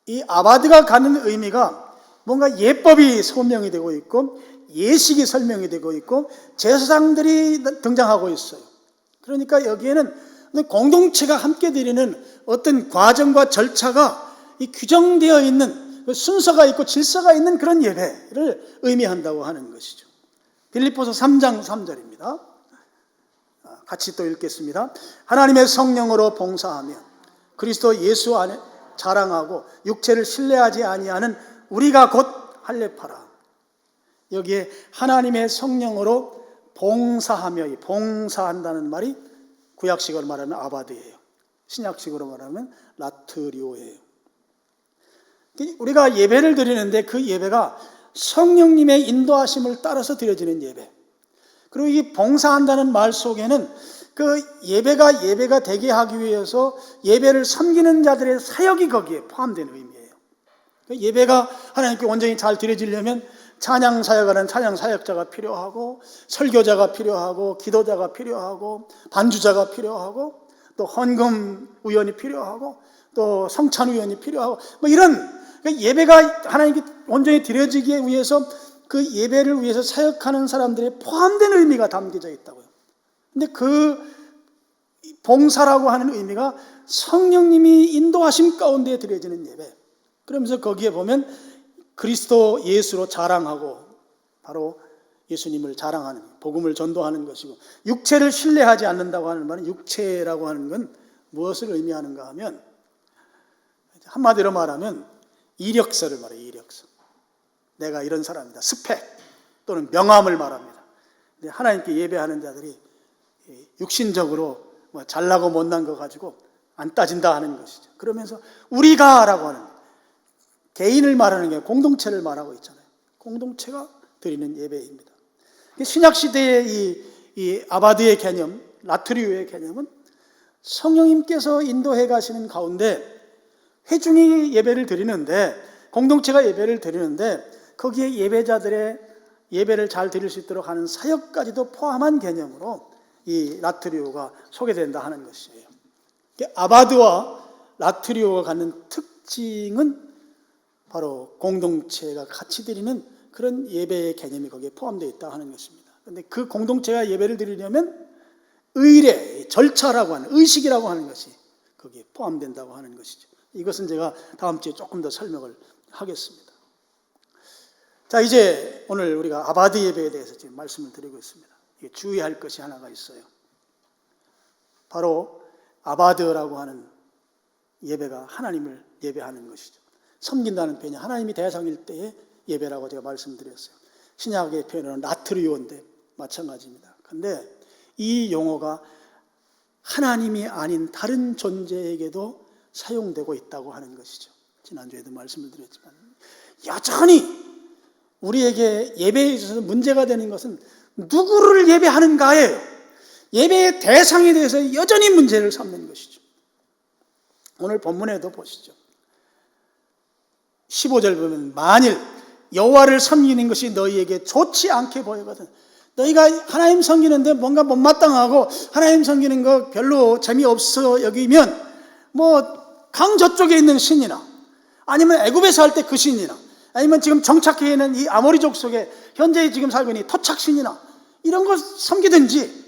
이 아바드가 갖는 의미가 뭔가 예법이 설명이 되고 있고 예식이 설명이 되고 있고 제사장들이 등장하고 있어요. 그러니까 여기에는 공동체가 함께 드리는 어떤 과정과 절차가 규정되어 있는 순서가 있고 질서가 있는 그런 예배를 의미한다고 하는 것이죠. 빌립보서 3장 3절입니다. 같이 또 읽겠습니다. 하나님의 성령으로 봉사하며 그리스도 예수 안에 자랑하고 육체를 신뢰하지 아니하는 우리가 곧 할례파라. 여기에 하나님의 성령으로 봉사하며, 이 봉사한다는 말이 구약식으로 말하면 아바드예요. 신약식으로 말하면 라트리오예요. 우리가 예배를 드리는데 그 예배가 성령님의 인도하심을 따라서 드려지는 예배. 그리고 이 봉사한다는 말 속에는 그 예배가 되게 하기 위해서 예배를 섬기는 자들의 사역이 거기에 포함된 의미예요. 예배가 하나님께 온전히 잘 드려지려면 찬양 사역하는 찬양 사역자가 필요하고, 설교자가 필요하고, 기도자가 필요하고, 반주자가 필요하고, 또 헌금 위원이 필요하고, 또 성찬 위원이 필요하고, 뭐 이런 예배가 하나님께 온전히 드려지기 위해서 그 예배를 위해서 사역하는 사람들의 포함된 의미가 담겨져 있다고요. 근데 그 봉사라고 하는 의미가 성령님이 인도하심 가운데 드려지는 예배. 그러면서 거기에 보면 그리스도 예수로 자랑하고, 바로 예수님을 자랑하는, 복음을 전도하는 것이고, 육체를 신뢰하지 않는다고 하는 말은, 육체라고 하는 건 무엇을 의미하는가 하면, 한마디로 말하면 이력서를 말해요. 이력서. 내가 이런 사람이다. 스펙 또는 명함을 말합니다. 근데 하나님께 예배하는 자들이 육신적으로 뭐 잘나고 못난 거 가지고 안 따진다 하는 것이죠. 그러면서 우리가라고 하는, 개인을 말하는 게 공동체를 말하고 있잖아요. 공동체가 드리는 예배입니다. 신약시대의 이 아바드의 개념, 라트리오의 개념은 성령님께서 인도해 가시는 가운데 회중이 예배를 드리는데, 공동체가 예배를 드리는데, 거기에 예배자들의 예배를 잘 드릴 수 있도록 하는 사역까지도 포함한 개념으로 이 라트리오가 소개된다 하는 것이에요. 아바드와 라트리오가 갖는 특징은 바로 공동체가 같이 드리는 그런 예배의 개념이 거기에 포함되어 있다 하는 것입니다. 그런데 그 공동체가 예배를 드리려면 의례, 절차라고 하는, 의식이라고 하는 것이 거기에 포함된다고 하는 것이죠. 이것은 제가 다음 주에 조금 더 설명을 하겠습니다. 자, 이제 오늘 우리가 아바드 예배에 대해서 지금 말씀을 드리고 있습니다. 이게 주의할 것이 하나가 있어요. 바로 아바드라고 하는 예배가 하나님을 예배하는 것이죠. 섬긴다는 표현이 하나님이 대상일 때의 예배라고 제가 말씀드렸어요. 신약의 표현은 라트리오인데 마찬가지입니다. 그런데 이 용어가 하나님이 아닌 다른 존재에게도 사용되고 있다고 하는 것이죠. 지난주에도 말씀을 드렸지만, 여전히 우리에게 예배에 있어서 문제가 되는 것은 누구를 예배하는가예요. 예배의 대상에 대해서 여전히 문제를 삼는 것이죠. 오늘 본문에도 보시죠. 15절 보면, 만일 여호와를 섬기는 것이 너희에게 좋지 않게 보이거든. 너희가 하나님 섬기는데 뭔가 못마땅하고 하나님 섬기는 거 별로 재미없어 여기면, 뭐 강 저쪽에 있는 신이나, 아니면 애굽에서 할 때 그 신이나, 아니면 지금 정착해 있는 이 아모리족 속에 현재 지금 살고 있는 토착신이나 이런 걸 섬기든지,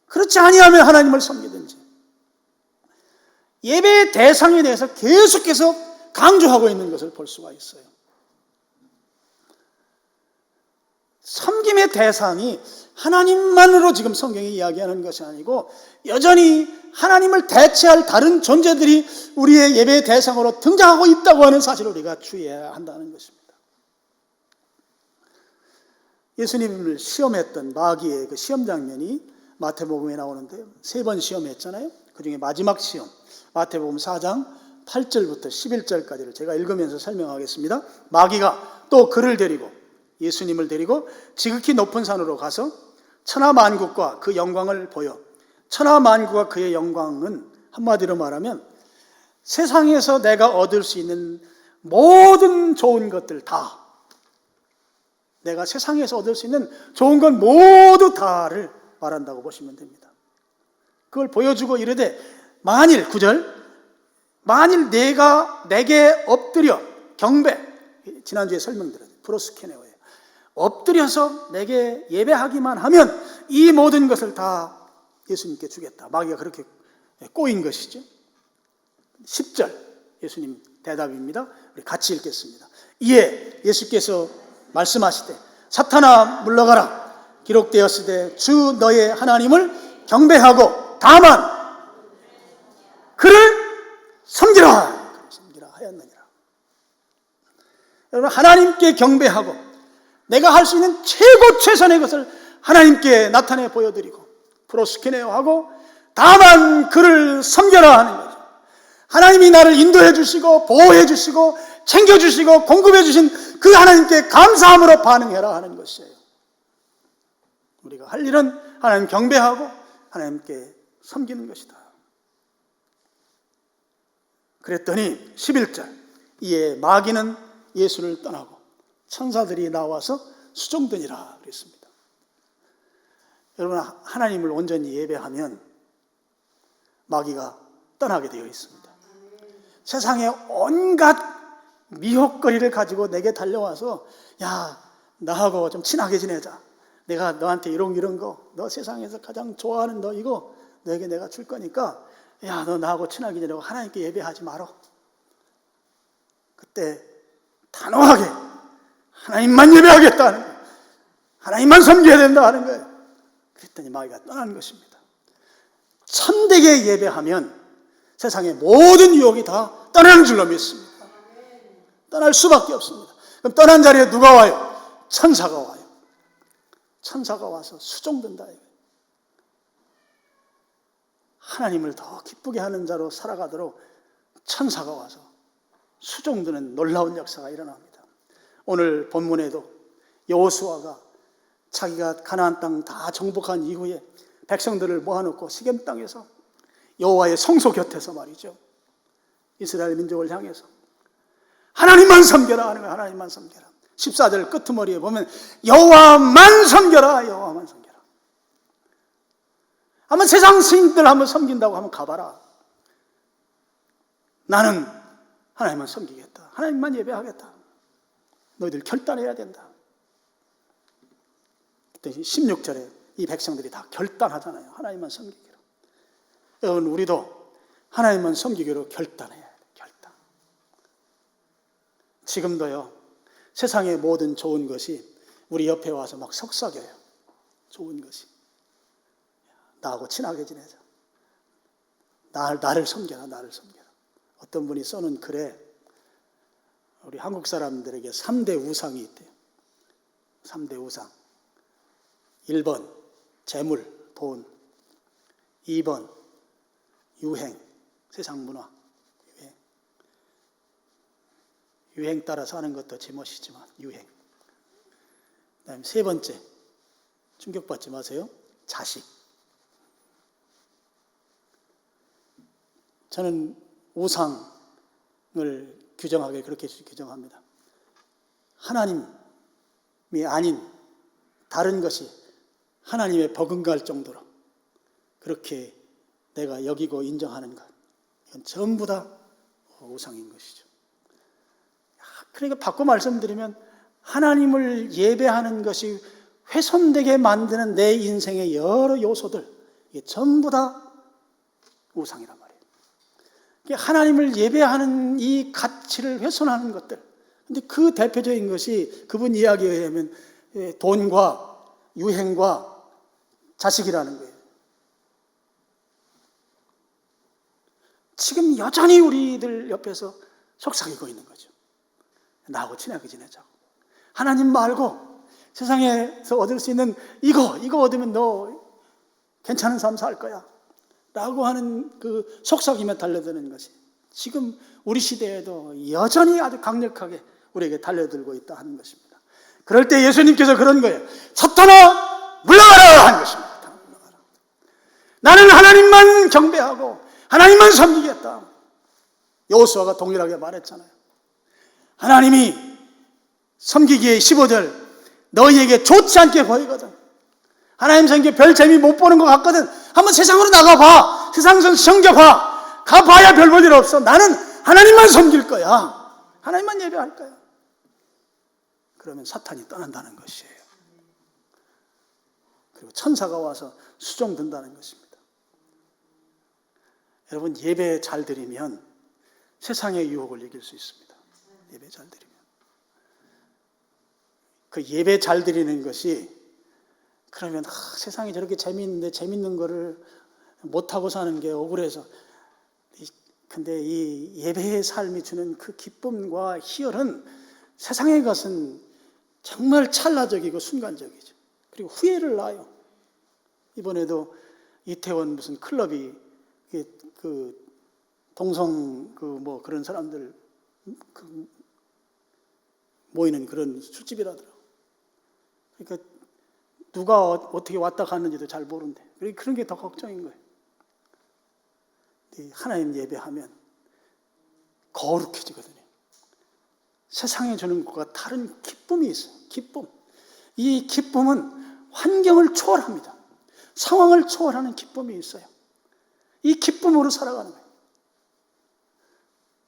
그렇지 아니하면 하나님을 섬기든지, 예배의 대상에 대해서 계속해서 강조하고 있는 것을 볼 수가 있어요. 섬김의 대상이 하나님만으로 지금 성경이 이야기하는 것이 아니고, 여전히 하나님을 대체할 다른 존재들이 우리의 예배의 대상으로 등장하고 있다고 하는 사실을 우리가 주의해야 한다는 것입니다. 예수님을 시험했던 마귀의 그 시험 장면이 마태복음에 나오는데요. 3번 시험했잖아요. 그 중에 마지막 시험, 마태복음 4장 8절부터 11절까지를 제가 읽으면서 설명하겠습니다. 마귀가 또 그를 데리고, 예수님을 데리고 지극히 높은 산으로 가서 천하만국과 그 영광을 보여, 천하만국과 그의 영광은 한마디로 말하면 세상에서 내가 얻을 수 있는 모든 좋은 것들 다, 내가 세상에서 얻을 수 있는 좋은 것 모두 다를 말한다고 보시면 됩니다. 그걸 보여주고 이르되, 만일 9절, 만일 내가 내게 엎드려 경배, 지난주에 설명드렸죠. 프로스케네오예요. 엎드려서 내게 예배하기만 하면 이 모든 것을 다 예수님께 주겠다. 마귀가 그렇게 꼬인 것이죠. 10절 예수님 대답입니다. 우리 같이 읽겠습니다. 이에 예수께서 말씀하시되, 사탄아 물러가라. 기록되었으되 주 너의 하나님을 경배하고 다만 그를 섬기라. 섬기라 하였느니라. 여러분, 하나님께 경배하고 내가 할 수 있는 최고 최선의 것을 하나님께 나타내 보여드리고 프로스케네오 하고 다만 그를 섬겨라 하는 거죠. 하나님이 나를 인도해 주시고 보호해 주시고 챙겨 주시고 공급해 주신 그 하나님께 감사함으로 반응해라 하는 것이에요. 우리가 할 일은 하나님 경배하고 하나님께 섬기는 것이다. 그랬더니 11절, 이에 마귀는 예수를 떠나고 천사들이 나와서 수종드니라 그랬습니다. 여러분, 하나님을 온전히 예배하면 마귀가 떠나게 되어 있습니다. 세상에 온갖 미혹거리를 가지고 내게 달려와서, 야, 나하고 좀 친하게 지내자. 내가 너한테 이런 거, 너 세상에서 가장 좋아하는 너 이거 너에게 내가 줄 거니까, 야, 너 나하고 친하게 지내고 하나님께 예배하지 말어. 그때 단호하게 하나님만 예배하겠다는 거예요. 하나님만 섬겨야 된다 하는 거예요. 그랬더니 마귀가 떠나는 것입니다. 참되게 예배하면 세상의 모든 유혹이 다 떠나는 줄로 믿습니다. 떠날 수밖에 없습니다. 그럼 떠난 자리에 누가 와요? 천사가 와요. 천사가 와서 수종든다. 하나님을 더 기쁘게 하는 자로 살아가도록 천사가 와서 수종드는 놀라운 역사가 일어납니다. 오늘 본문에도 여호수아가 자기가 가나안 땅 다 정복한 이후에 백성들을 모아놓고 시겜 땅에서 여호와의 성소 곁에서 말이죠, 이스라엘 민족을 향해서 하나님만 섬겨라 하는 거예요. 하나님만 섬겨라. 14절 끄트머리에 보면 여호와만 섬겨라, 여호와만 섬겨라. 한번 세상 스님들 한번 섬긴다고 한번 가봐라. 나는 하나님만 섬기겠다. 하나님만 예배하겠다. 너희들 결단해야 된다. 그때 16절에 이 백성들이 다 결단하잖아요. 하나님만 섬기기로. 여러분, 우리도 하나님만 섬기기로 결단해야 돼요. 결단. 지금도요, 세상의 모든 좋은 것이 우리 옆에 와서 막 속삭여요. 좋은 것이. 나하고 친하게 지내자. 나를 섬겨라, 나를 섬겨라. 어떤 분이 써놓은 글에 우리 한국 사람들에게 3대 우상이 있대요. 3대 우상. 1번 재물, 돈. 2번 유행, 세상 문화. 유행 따라 사는 것도 제멋이지만 유행. 그다음에 3번째, 충격받지 마세요. 자식. 저는 우상을 규정하게 그렇게 규정합니다. 하나님이 아닌 다른 것이 하나님의 버금갈 정도로 그렇게 내가 여기고 인정하는 것, 이건 전부 다 우상인 것이죠. 그러니까 바꿔 말씀드리면 하나님을 예배하는 것이 훼손되게 만드는 내 인생의 여러 요소들, 이게 전부 다 우상이란 말이에요. 하나님을 예배하는 이 가치를 훼손하는 것들. 근데 그 대표적인 것이 그분 이야기에 의하면 돈과 유행과 자식이라는 거예요. 지금 여전히 우리들 옆에서 속삭이고 있는 거죠. 나하고 친하게 지내자고. 하나님 말고 세상에서 얻을 수 있는 이거 얻으면 너 괜찮은 삶 살 거야 라고 하는 그 속삭임에 달려드는 것이 지금 우리 시대에도 여전히 아주 강력하게 우리에게 달려들고 있다 하는 것입니다. 그럴 때 예수님께서 그런 거예요. 사탄아 물러가라 하는 것입니다. 나는 하나님만 경배하고 하나님만 섬기겠다. 여호수아가 동일하게 말했잖아요. 하나님이 섬기기에 15절 너희에게 좋지 않게 보이거든. 하나님 섬기에 별 재미 못 보는 것 같거든. 한번 세상으로 나가봐. 세상에서 섬겨봐. 가봐야 별 볼 일 없어. 나는 하나님만 섬길 거야. 하나님만 예배할 거야. 그러면 사탄이 떠난다는 것이에요. 그리고 천사가 와서 수종든다는 것입니다. 여러분, 예배 잘 드리면 세상의 유혹을 이길 수 있습니다. 예배 잘 드리면. 그 예배 잘 드리는 것이 그러면 세상이 저렇게 재미있는데 재밌는 거를 못하고 사는 게 억울해서. 근데 이 예배의 삶이 주는 그 기쁨과 희열은 세상의 것은 정말 찰나적이고 순간적이죠. 그리고 후회를 낳아요. 이번에도 이태원 무슨 클럽이 그 동성 그런 사람들 모이는 그런 술집이라더라고. 그러니까 누가 어떻게 왔다 갔는지도 잘 모른대. 그런 게 더 걱정인 거예요. 하나님 예배하면 거룩해지거든요. 세상에 주는 것과 다른 기쁨이 있어요. 기쁨. 이 기쁨은 환경을 초월합니다. 상황을 초월하는 기쁨이 있어요. 이 기쁨으로 살아가는 거예요.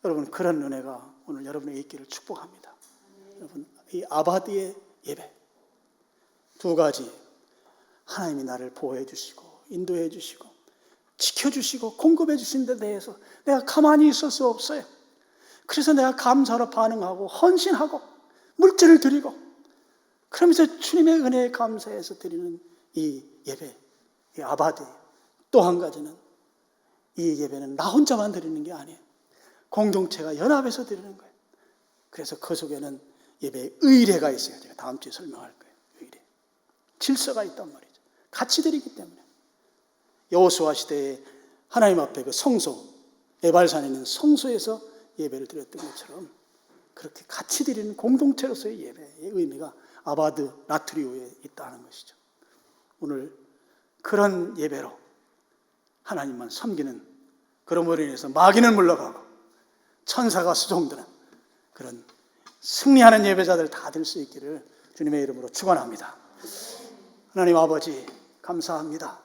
여러분, 그런 은혜가 오늘 여러분에게 있기를 축복합니다. 여러분, 이 아바디의 예배, 두 가지, 하나님이 나를 보호해 주시고 인도해 주시고 지켜주시고 공급해 주신 데 대해서 내가 가만히 있을 수 없어요. 그래서 내가 감사로 반응하고 헌신하고 물질을 드리고, 그러면서 주님의 은혜에 감사해서 드리는 이 예배, 이 아바디. 또 한 가지는 이 예배는 나 혼자만 드리는 게 아니에요. 공동체가 연합해서 드리는 거예요. 그래서 그 속에는 예배의 의례가 있어요. 제가 다음 주에 설명할 거예요. 의례. 질서가 있단 말이죠. 같이 드리기 때문에. 여호수아 시대에 하나님 앞에 그 성소, 에발산에 있는 성소에서 예배를 드렸던 것처럼 그렇게 같이 드리는 공동체로서의 예배의 의미가 아바드 라트리오에 있다는 것이죠. 오늘 그런 예배로 하나님만 섬기는, 그러므로 인해서 마귀는 물러가고 천사가 수종드는 그런 승리하는 예배자들 다 될 수 있기를 주님의 이름으로 축원합니다. 하나님 아버지 감사합니다.